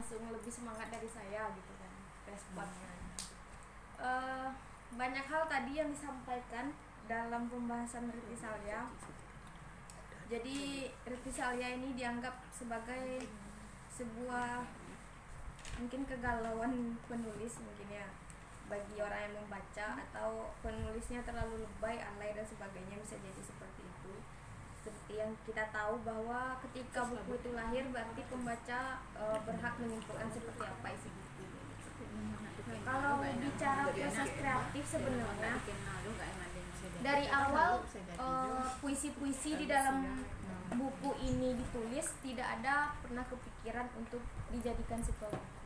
langsung lebih semangat dari saya gitu kan responnya. Banyak hal tadi yang disampaikan dalam pembahasan Riti Salya. Jadi Riti Salya ini dianggap sebagai sebuah mungkin kegalauan penulis mungkin ya bagi orang yang membaca, atau penulisnya terlalu lebay, alay dan sebagainya, bisa jadi seperti itu. Seperti yang kita tahu bahwa ketika buku itu lahir berarti pembaca berhak menyimpulkan seperti apa isi buku. Kalau bicara proses kreatif sebenarnya dari awal puisi-puisi di dalam buku ini ditulis tidak ada pernah kepikiran untuk dijadikan sebuah buku.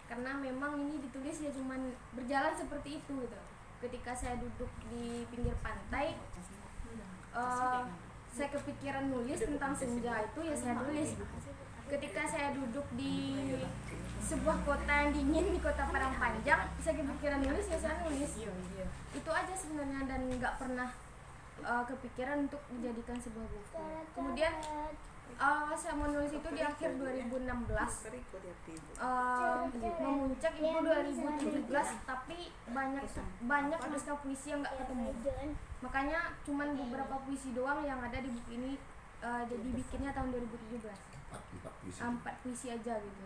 Karena memang ini ditulis ya cuman berjalan seperti itu gitu. Ketika saya duduk di pinggir pantai, saya kepikiran nulis tentang senja, itu ya saya tulis. Ketika saya duduk di sebuah kota yang dingin, di kota Padang Panjang, saya kepikiran nulis ya saya nulis. Itu aja sebenarnya, dan nggak pernah kepikiran untuk dijadikan sebuah buku. Kemudian saya menulis itu di akhir 2016, memuncak itu 2017, tapi banyak naskah puisi yang nggak ketemu. Makanya cuman beberapa puisi doang yang ada di buku ini, jadi bikinnya tahun 2017. 4 puisi aja gitu.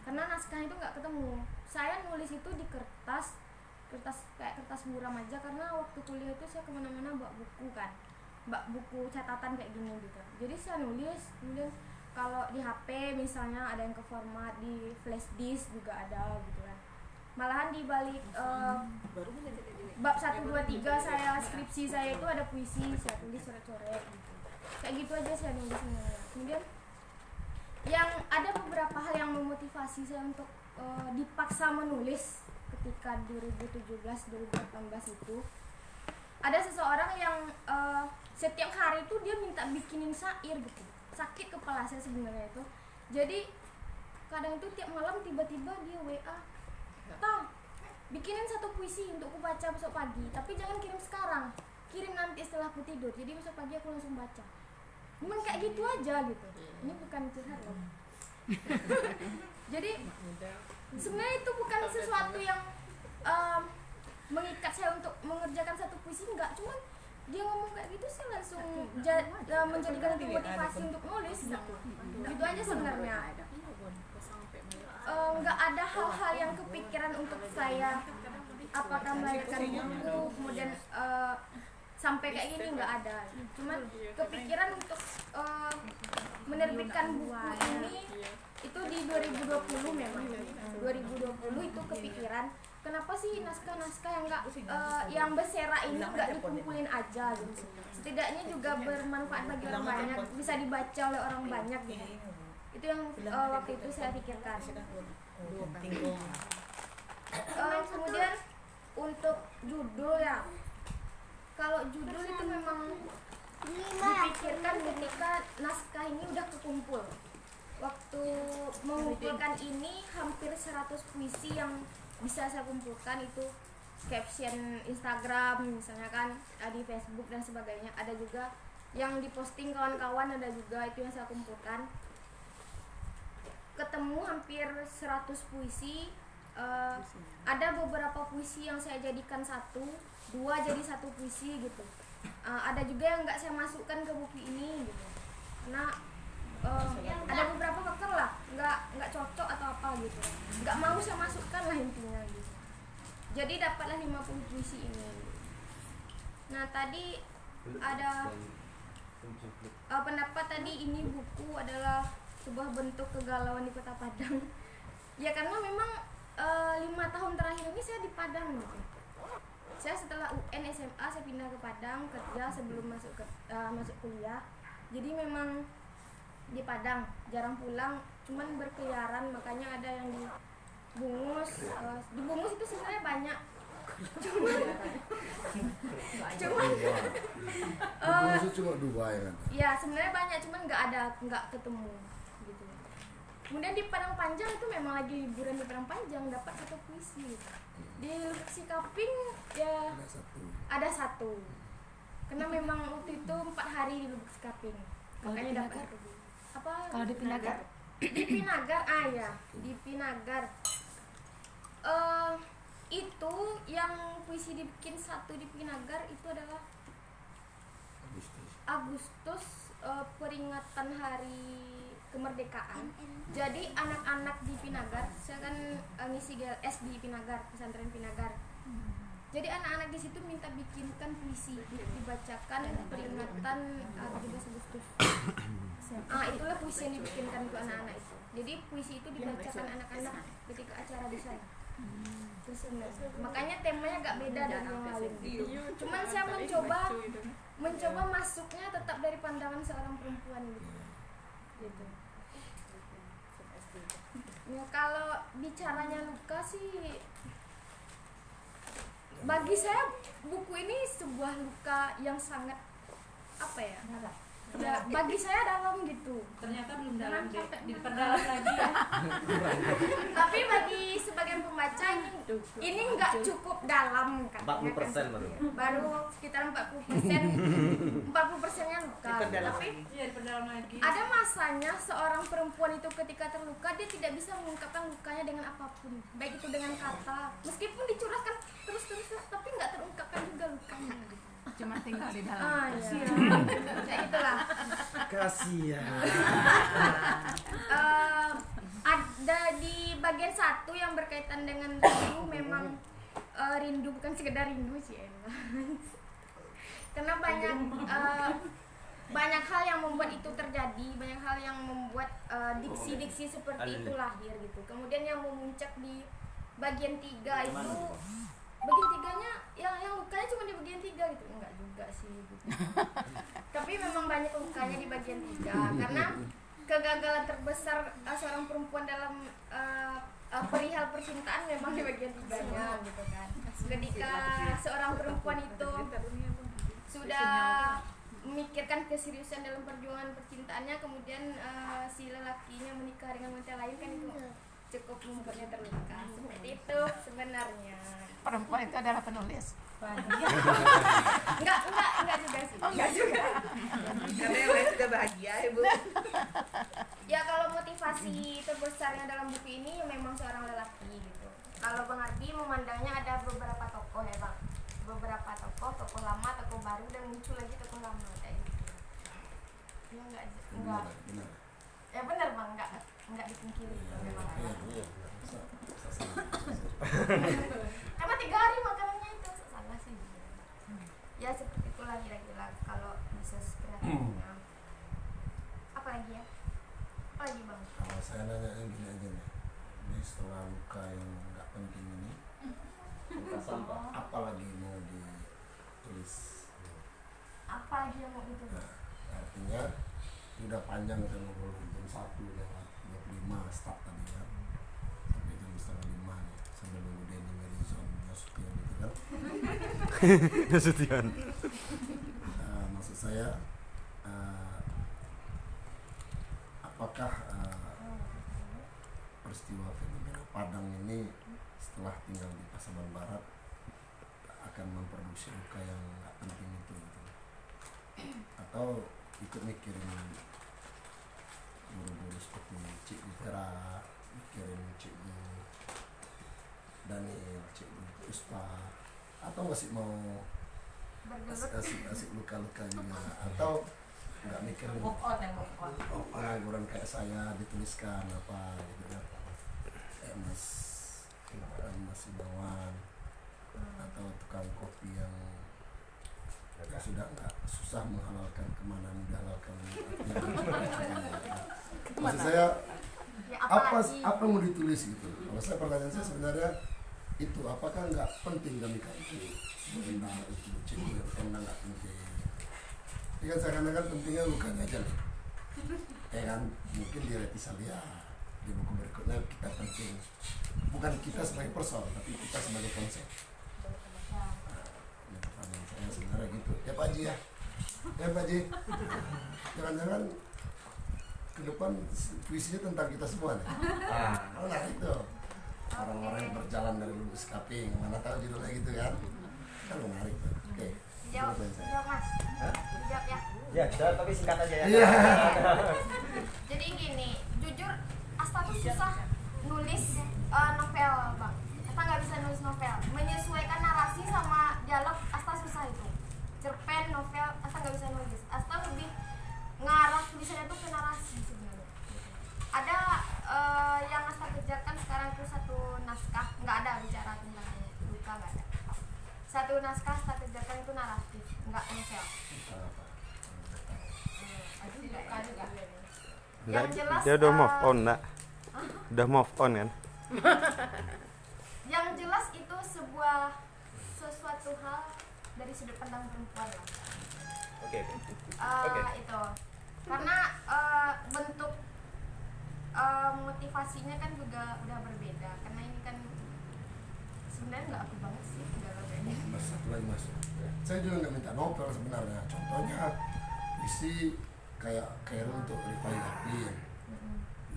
Karena naskah itu nggak ketemu. Saya nulis itu di kertas kayak kertas buram aja, karena waktu kuliah itu saya kemana-mana bawa buku kan, buku catatan kayak gini gitu. Jadi saya nulis, kemudian kalau di HP misalnya ada yang ke format, di flash disk juga ada gitu kan. Malahan di balik bab 1, 2, 3 saya skripsi saya itu ada puisi, saya tulis coret-coret gitu. Kayak gitu aja saya nulis semuanya. Kemudian yang ada beberapa hal yang memotivasi saya untuk dipaksa menulis ketika 2017-2018 itu. Ada seseorang yang setiap hari itu dia minta bikinin syair gitu. Sakit kepala saya sebenarnya itu. Jadi kadang itu tiap malam tiba-tiba dia WA, "Tang, bikinin satu puisi untuk aku baca besok pagi, tapi jangan kirim sekarang, kirim nanti setelah aku tidur, jadi besok pagi aku langsung baca." Memang kayak gitu aja gitu. Ini bukan curhat loh. Jadi sebenarnya itu bukan sesuatu yang mengikat saya untuk mengerjakan satu puisi, enggak. Cuman dia ngomong kayak gitu, saya langsung menjadikan itu motivasi untuk nulis gitu. Gitu aja sebenarnya. Enggak ada hal-hal yang kepikiran untuk saya apakah melahirkan buku kemudian sampai kayak gini, nggak ada. Cuman kepikiran untuk menerbitkan buku ini itu di 2020 memang. 2020 itu kepikiran, kenapa sih naskah-naskah yang nggak yang bersera ini nggak dikumpulin aja gitu. Setidaknya juga bermanfaat bagi orang banyak, bisa dibaca oleh orang banyak gitu. Itu yang waktu itu saya pikirkan. Kemudian untuk judul ya, kalau judul itu memang dipikirkan ketika naskah ini udah kekumpul. Waktu mengumpulkan ini hampir 100 puisi yang bisa saya kumpulkan, itu caption Instagram misalnya kan, di Facebook dan sebagainya. Ada juga yang diposting kawan-kawan, ada juga itu yang saya kumpulkan. Ketemu hampir 100 puisi. Ada beberapa puisi yang saya jadikan 1, 2 jadi 1 puisi gitu. Ada juga yang nggak saya masukkan ke buku ini gitu, karena ada beberapa faktor lah nggak cocok atau apa gitu, nggak mau saya masukkan lah intinya gitu. Jadi dapatlah 50 puisi ini. Nah tadi ada pendapat tadi ini buku adalah sebuah bentuk kegalauan di Kota Padang. Ya karena memang 5 tahun terakhir ini saya di Padang gitu. Saya setelah UN SMA saya pindah ke Padang kerja sebelum masuk kuliah. Jadi memang di Padang jarang pulang, cuman berkeliaran. Makanya ada yang di Bungus. Di Bungus itu sebenarnya banyak. Cuman Bungus cuma 2 ya kan? Ya sebenarnya banyak, cuman nggak ketemu gitu. Kemudian di Padang Panjang itu memang lagi liburan di Padang Panjang, dapat 1 puisi. Di Sikaping ya ada 1. Karena memang waktu itu 4 hari di Lubuk Sikaping, makanya dapat 1. Apa? Kalau dipindahkan Di Pinagar, ya, di Pinagar. Itu yang puisi dibikin satu di Pinagar itu adalah Agustus, peringatan hari kemerdekaan. Jadi anak-anak di Pinagar, saya kan ngisi GLS di Pinagar, pesantren Pinagar. Jadi anak-anak di situ minta bikinkan puisi dibacakan peringatan 17 Agustus. Itulah puisi yang dibikinkan untuk anak-anak itu. Jadi puisi itu dibacakan anak-anak ketika acara di sana. Terus makanya temanya agak beda dari yang lain. Cuman saya mencoba masuknya tetap dari pandangan seorang perempuan gitu. Ya, kalau bicaranya luka sih, bagi saya buku ini sebuah luka yang sangat ya bagi saya dalam gitu. Ternyata belum dalam, diperdalam lagi ya. Tapi bagi sebagian pembaca ini nggak cukup dalam kan. 40% baru sekitar 40%nya luka. Tapi Diperdalam lagi. ada masanya seorang perempuan itu ketika terluka dia tidak bisa mengungkapkan lukanya dengan apapun, baik itu dengan kata, meskipun dicurahkan terus tapi nggak terungkapkan juga lukanya gitu. Cuma tinggal di dalam. Iya. Kayak itulah. Kasihan. Ada di bagian satu yang berkaitan dengan rindu, memang rindu bukan sekedar rindu sih karena banyak hal yang membuat itu terjadi, banyak hal yang membuat diksi-diksi seperti itu lahir gitu. Kemudian yang memuncak di bagian 3 itu, bagian 3-nya yang lukanya cuma di bagian 3 gitu, enggak juga sih gitu. Tapi memang banyak lukanya di bagian 3 karena kegagalan terbesar seorang perempuan dalam perihal percintaan memang di bagian 3-nya gitu kan. Ketika seorang perempuan itu sudah memikirkan keseriusan dalam perjuangan percintaannya, kemudian si lelakinya menikah dengan wanita lain, kan itu cukup membuatnya terluka. Seperti itu sebenarnya. Perempuan itu adalah penulis. Enggak juga sih. Enggak juga. Karena yang lain sudah bahagia, Ibu. Ya, kalau motivasi terbesarnya dalam buku ini ya memang seorang lelaki gitu. Kalau Bang Ardi memandangnya ada beberapa tokoh ya Bang. Beberapa tokoh lama, tokoh baru, dan muncul lagi tokoh lama kayak gitu. Ya enggak. Benar. Ya benar Bang, enggak dipungkiri itu memang. Karena 3 hari makanannya itu salah sih. Ya seperti itulah kira-kira kalau bisa kreatifnya. Apa lagi ya? Apa lagi Bang? Kalau saya nanya yang gini aja nih, ini setelah luka yang nggak penting ini, apa lagi mau ditulis? Apa lagi yang mau ditulis? Nah, artinya udah panjang kita ngobrol jam 1 lewat 25 start tadi kan, sampai jam 4:30 nih, sambil nunggu Denny Merizon Nasution gitu kan. Nasution. Maksud saya, apakah peristiwa fenomena Padang ini setelah tinggal di Pasaman Barat akan memproduksi luka yang nggak penting itu gitu. Atau ikut mikirin guru-guru seperti Cik Vera, mikirin Cik Daniel, Cik Puspa, atau masih mau asik luka-luka juga, atau nggak mikirin pengangguran kayak saya dituliskan apa gitu kan, kayak Mas Imawan atau tukang kopi yang sudah nggak susah menghalalkan kemana menghalalkan. Maksud saya Ya, apa mau ditulis gitu. Kalau saya, pertanyaan saya sebenarnya itu, apakah nggak penting kami itu tentang itu cewek tentang nggak penting. Ini kan seakan-akan pentingnya lukanya aja nih. Kan mungkin di Retisalia di buku berikutnya kita penting, bukan kita sebagai person tapi kita sebagai konsep. Ini pertanyaan saya sebenarnya gitu. Ya Pak Haji ya. Ya Pak Haji. Jangan-jangan ke depan puisinya tentang kita semua nih. Nah itu orang-orang yang berjalan dari Lubuk Kaping, mana tahu judulnya gitu kan menarik tuh. Oke. Jawab Mas. Jawab ya. Ya, jawab tapi singkat aja ya. Iya. Jadi gini, jujur Asta tuh susah nulis novel bang. Asta nggak bisa nulis novel, menyesuaikan narasi sama dialog Asta susah itu. Cerpen, novel, Asta nggak bisa nulis. Asta lebih ngarah tulisannya tuh ke narasi sebenarnya. Ada yang Asta kerjakan sekarang tuh satu naskah, nggak ada bicara tentang luka, nggak ada. Satu naskah Asta kerjakan itu naratif, nggak novel. Yang jelas Dia udah move on, nak. Udah move on kan? Yang jelas itu sesuatu hal dari sudut pandang perempuan lah. Oke. Itu karena bentuk motivasinya kan juga udah berbeda, karena ini kan sebenarnya nggak aku banget sih dalam ini. Mas, satu lagi mas, saya juga nggak minta novel sebenarnya. Contohnya isi kayak untuk Rifai Apin,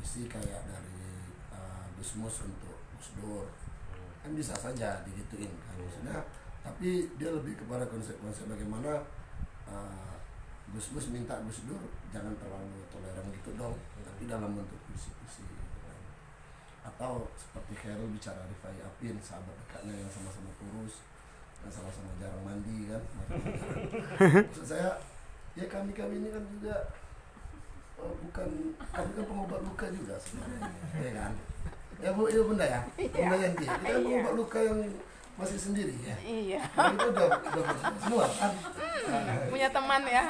isi kayak dari Gusmus untuk Gus Dur, kan bisa saja digituin kan maksudnya. Tapi dia lebih kepada konsep-konsep bagaimana Gusmus minta Gus Dur jangan terlalu toleran gitu dong, tapi dalam bentuk puisi-puisi gitu kan. Atau seperti Khairul bicara Rifai Apin, sahabat dekatnya yang sama-sama kurus dan sama-sama jarang mandi kan. Maksud saya ya kami ini kan juga bukan, kami kan pengobat luka juga sebenarnya, ya kan? Ya bu, iya bunda ya, bunda Yanti, kita kan pengobat luka yang masih sendiri ya. Iya. Nah, kita udah semua kan. Punya teman ya.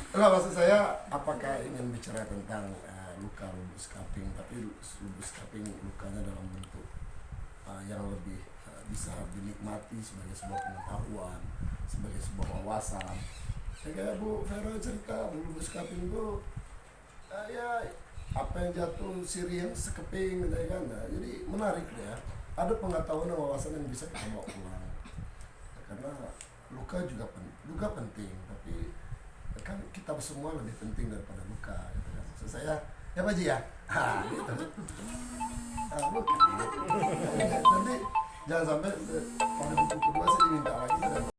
Enggak, maksud saya apakah ingin bicara tentang luka lubus kaping, tapi lubus kaping lukanya dalam bentuk yang lebih bisa dinikmati sebagai sebuah pengetahuan, sebagai sebuah wawasan. Ya kayak Bu Vera cerita, Bu lubus kaping itu ya apa yang jatuh sirih yang sekeping gitu kan. Nah, jadi menarik ya. Ada pengetahuan dan wawasan yang bisa kita bawa pulang. Nah, karena luka juga penting, tapi kan kita semua lebih penting daripada luka gitu kan. Maksud saya ya Pak Ji ya. Gitu. Luka. Nanti jangan sampai pada buku kedua saya diminta lagi.